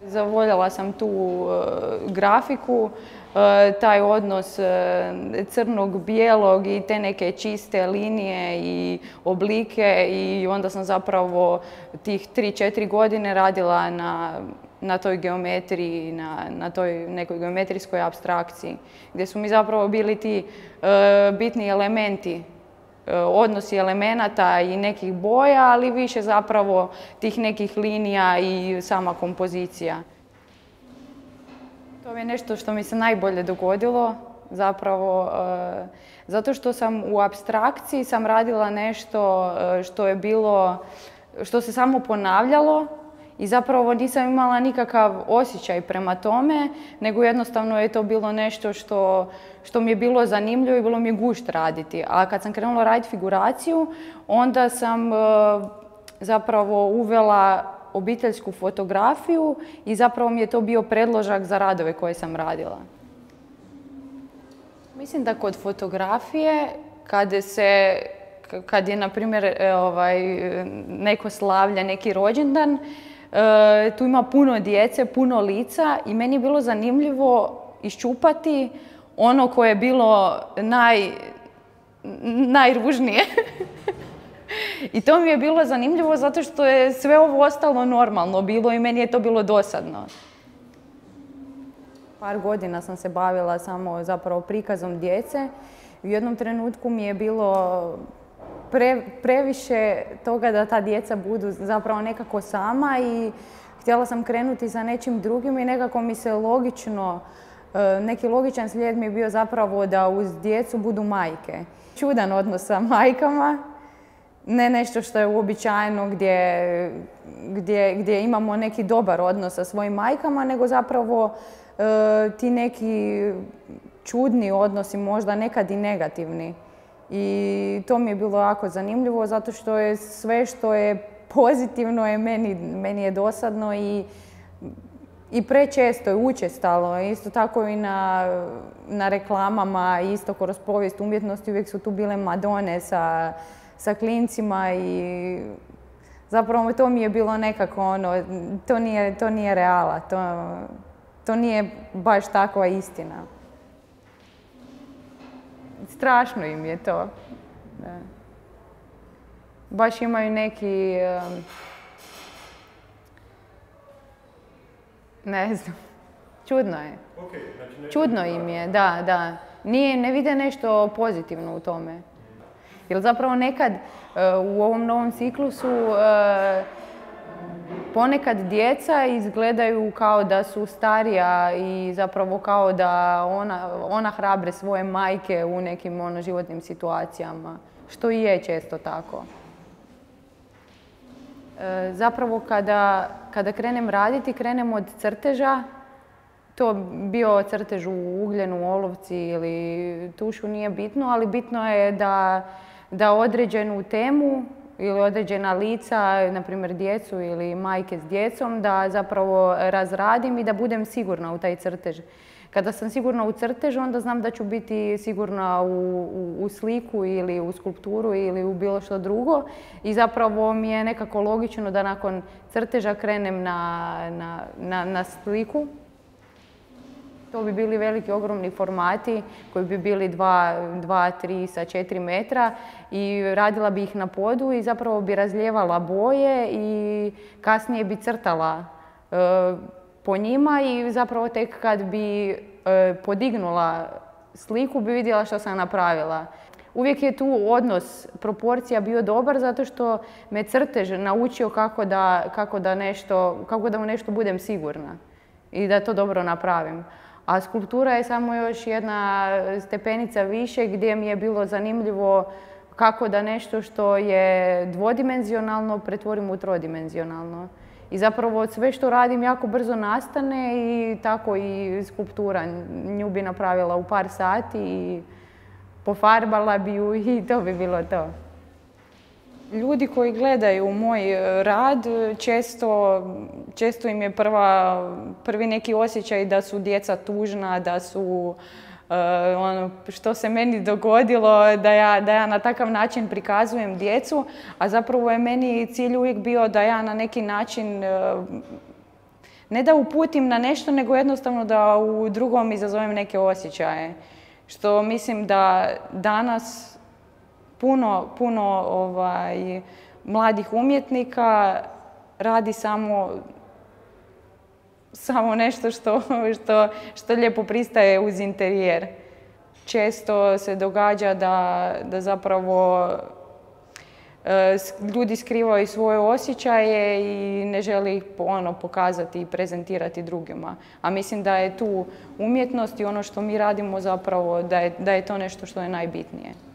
Zavoljela sam tu grafiku, taj odnos crnog, bijelog i te neke čiste linije i oblike i onda sam zapravo tih 3-4 godine radila na toj geometriji, na toj nekoj geometrijskoj apstrakciji, gdje su mi zapravo bili ti bitni elementi, odnosi elemenata i nekih boja, ali više zapravo tih nekih linija i sama kompozicija. To je nešto što mi se najbolje dogodilo, zapravo, zato što sam u apstrakciji sam radila nešto što je bilo, što se samo ponavljalo i zapravo nisam imala nikakav osjećaj prema tome, nego jednostavno je to bilo nešto što mi je bilo zanimljivo i bilo mi je gušt raditi. A kad sam krenula raditi figuraciju, onda sam zapravo uvela obiteljsku fotografiju i zapravo mi je to bio predložak za radove koje sam radila. Mislim da kod fotografije, kad je, na primjer, neko slavlja, neki rođendan, tu ima puno djece, puno lica i meni je bilo zanimljivo iščupati ono koje je bilo najružnije. I to mi je bilo zanimljivo zato što je sve ovo ostalo normalno bilo i meni je to bilo dosadno. Par godina sam se bavila samo zapravo prikazom djece. U jednom trenutku mi je bilo previše toga da ta djeca budu zapravo nekako sama i htjela sam krenuti sa nečim drugim i nekako mi se neki logičan slijed mi je bio zapravo da uz djecu budu majke. Čudan odnos sa majkama, ne nešto što je uobičajeno gdje imamo neki dobar odnos sa svojim majkama, nego zapravo ti neki čudni odnosi, možda nekad i negativni. I to mi je bilo jako zanimljivo zato što je sve što je pozitivno meni je dosadno i prečesto je učestalo. Isto tako i na reklamama, isto kroz povijest umjetnosti uvijek su tu bile Madone sa klincima i zapravo to mi je bilo nekako to nije reala, to nije baš takva istina. Strašno im je to. Da. Baš imaju neki, ne znam, čudno je. Čudno im je, da. Ne vide nešto pozitivno u tome. Jer zapravo nekad u ovom novom ciklusu ponekad djeca izgledaju kao da su starija i zapravo kao da ona hrabre svoje majke u nekim životnim situacijama, što i je često tako. Zapravo kada krenem raditi, krenem od crteža. To bio crtež u ugljenu, olovci ili tušu, nije bitno, ali bitno je da određenu temu ili određena lica, na primjer djecu ili majke s djecom, da zapravo razradim i da budem sigurna u taj crtež. Kada sam sigurna u crtežu, onda znam da ću biti sigurna u sliku ili u skulpturu ili u bilo što drugo. I zapravo mi je nekako logično da nakon crteža krenem na sliku. To bi bili veliki, ogromni formati koji bi bili 2, 3 sa 4 metra i radila bi ih na podu i zapravo bi razlijevala boje i kasnije bi crtala po njima i zapravo tek kad bi podignula sliku bi vidjela što sam napravila. Uvijek je tu odnos proporcija bio dobar zato što me crtež naučio kako da u nešto budem sigurna i da to dobro napravim. A skulptura je samo još jedna stepenica više gdje mi je bilo zanimljivo kako da nešto što je dvodimenzionalno pretvorim u trodimenzionalno. I zapravo sve što radim jako brzo nastane i tako i skulptura. Nju bi napravila u par sati i pofarbala bi ju i to bi bilo to. Ljudi koji gledaju moj rad, često im je prvi neki osjećaj da su djeca tužna, da su što se meni dogodilo, da ja na takav način prikazujem djecu, a zapravo je meni cilj uvijek bio da ja na neki način ne da uputim na nešto, nego jednostavno da u drugom izazovem neke osjećaje. Što mislim da danas puno mladih umjetnika radi samo nešto što lijepo pristaje uz interijer. Često se događa da zapravo ljudi skrivaju svoje osjećaje i ne žele ih pokazati i prezentirati drugima. A mislim da je tu umjetnost i ono što mi radimo zapravo, da je to nešto što je najbitnije.